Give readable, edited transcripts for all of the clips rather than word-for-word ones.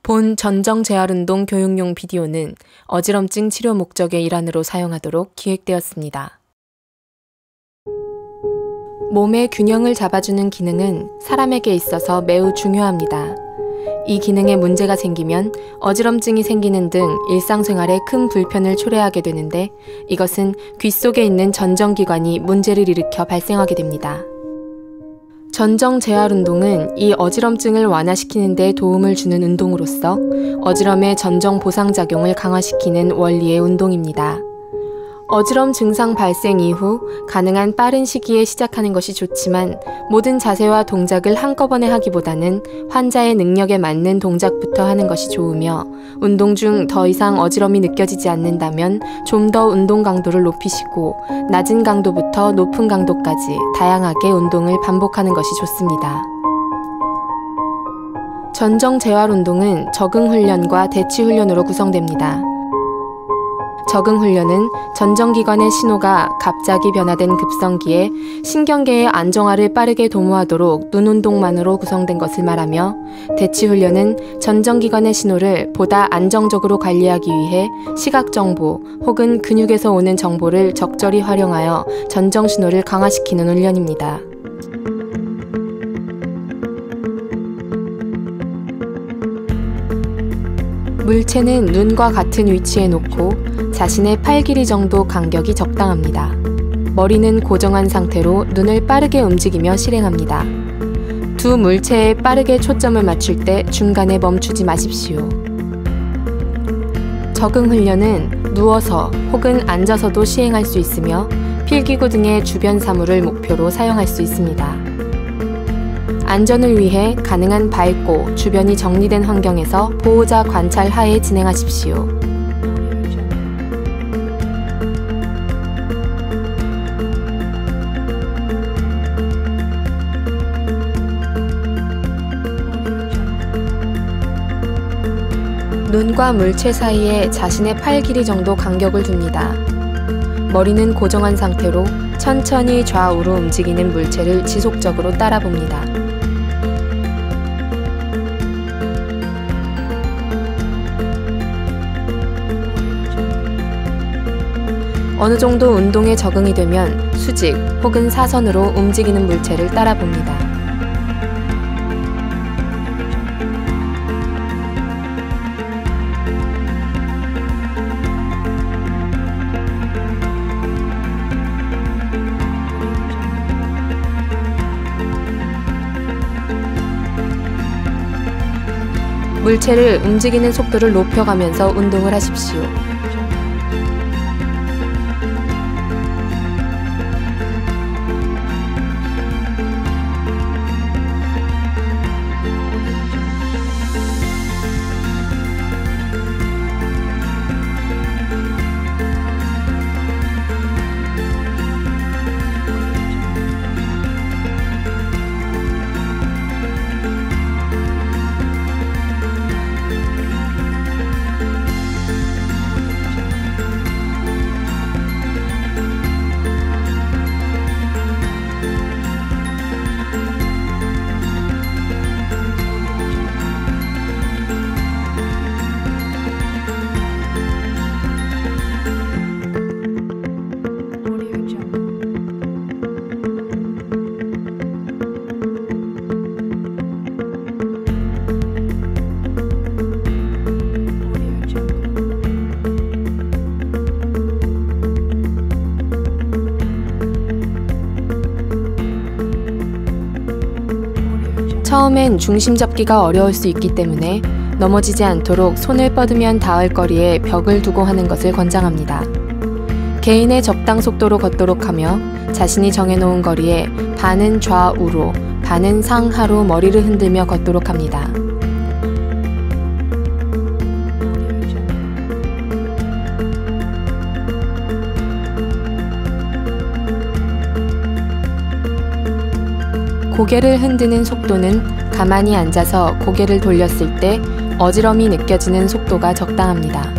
본 전정재활운동 교육용 비디오는 어지럼증 치료 목적의 일환으로 사용하도록 기획되었습니다. 몸의 균형을 잡아주는 기능은 사람에게 있어서 매우 중요합니다. 이 기능에 문제가 생기면 어지럼증이 생기는 등 일상생활에 큰 불편을 초래하게 되는데, 이것은 귀 속에 있는 전정기관이 문제를 일으켜 발생하게 됩니다. 전정재활운동은 이 어지럼증을 완화시키는 데 도움을 주는 운동으로서 어지럼의 전정 보상작용을 강화시키는 원리의 운동입니다. 어지럼 증상 발생 이후 가능한 빠른 시기에 시작하는 것이 좋지만, 모든 자세와 동작을 한꺼번에 하기보다는 환자의 능력에 맞는 동작부터 하는 것이 좋으며, 운동 중 더 이상 어지럼이 느껴지지 않는다면 좀 더 운동 강도를 높이시고 낮은 강도부터 높은 강도까지 다양하게 운동을 반복하는 것이 좋습니다. 전정재활운동은 적응훈련과 대치훈련으로 구성됩니다. 적응훈련은 전정기관의 신호가 갑자기 변화된 급성기에 신경계의 안정화를 빠르게 도모하도록 눈운동만으로 구성된 것을 말하며, 대치훈련은 전정기관의 신호를 보다 안정적으로 관리하기 위해 시각정보 혹은 근육에서 오는 정보를 적절히 활용하여 전정신호를 강화시키는 훈련입니다. 물체는 눈과 같은 위치에 놓고 자신의 팔 길이 정도 간격이 적당합니다. 머리는 고정한 상태로 눈을 빠르게 움직이며 실행합니다. 두 물체에 빠르게 초점을 맞출 때 중간에 멈추지 마십시오. 적응훈련은 누워서 혹은 앉아서도 시행할 수 있으며, 필기구 등의 주변 사물을 목표로 사용할 수 있습니다. 안전을 위해 가능한 밝고 주변이 정리된 환경에서 보호자 관찰 하에 진행하십시오. 눈과 물체 사이에 자신의 팔 길이 정도 간격을 둡니다. 머리는 고정한 상태로 천천히 좌우로 움직이는 물체를 지속적으로 따라봅니다. 어느 정도 운동에 적응이 되면 수직 혹은 사선으로 움직이는 물체를 따라봅니다. 물체를 움직이는 속도를 높여가면서 운동을 하십시오. 처음엔 중심 잡기가 어려울 수 있기 때문에 넘어지지 않도록 손을 뻗으면 닿을 거리에 벽을 두고 하는 것을 권장합니다. 개인의 적당 속도로 걷도록 하며, 자신이 정해놓은 거리에 반은 좌우로, 반은 상하로 머리를 흔들며 걷도록 합니다. 고개를 흔드는 속도는 가만히 앉아서 고개를 돌렸을 때 어지럼이 느껴지는 속도가 적당합니다.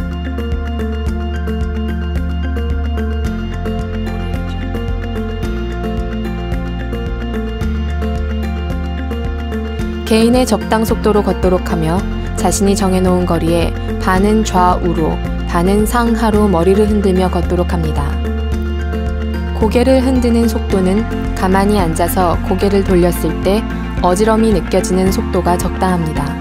개인의 적당 속도로 걷도록 하며, 자신이 정해놓은 거리에 반은 좌우로, 반은 상하로 머리를 흔들며 걷도록 합니다. 고개를 흔드는 속도는 가만히 앉아서 고개를 돌렸을 때 어지럼이 느껴지는 속도가 적당합니다.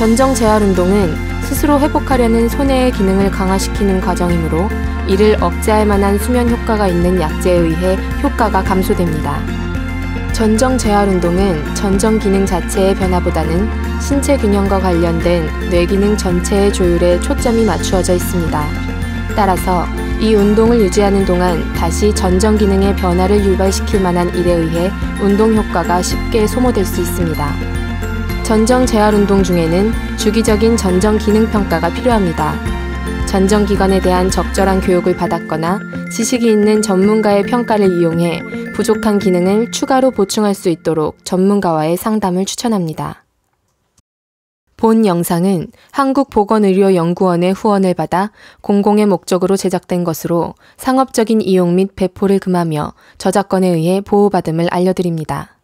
전정 재활 운동은 스스로 회복하려는 손해의 기능을 강화시키는 과정이므로 이를 억제할 만한 수면 효과가 있는 약제에 의해 효과가 감소됩니다. 전정 재활 운동은 전정 기능 자체의 변화보다는 신체 균형과 관련된 뇌 기능 전체의 조율에 초점이 맞추어져 있습니다. 따라서 이 운동을 유지하는 동안 다시 전정 기능의 변화를 유발시킬 만한 일에 의해 운동 효과가 쉽게 소모될 수 있습니다. 전정 재활 운동 중에는 주기적인 전정 기능 평가가 필요합니다. 전정 기관에 대한 적절한 교육을 받았거나 지식이 있는 전문가의 평가를 이용해 부족한 기능을 추가로 보충할 수 있도록 전문가와의 상담을 추천합니다. 본 영상은 한국보건의료연구원의 후원을 받아 공공의 목적으로 제작된 것으로 상업적인 이용 및 배포를 금하며 저작권에 의해 보호받음을 알려드립니다.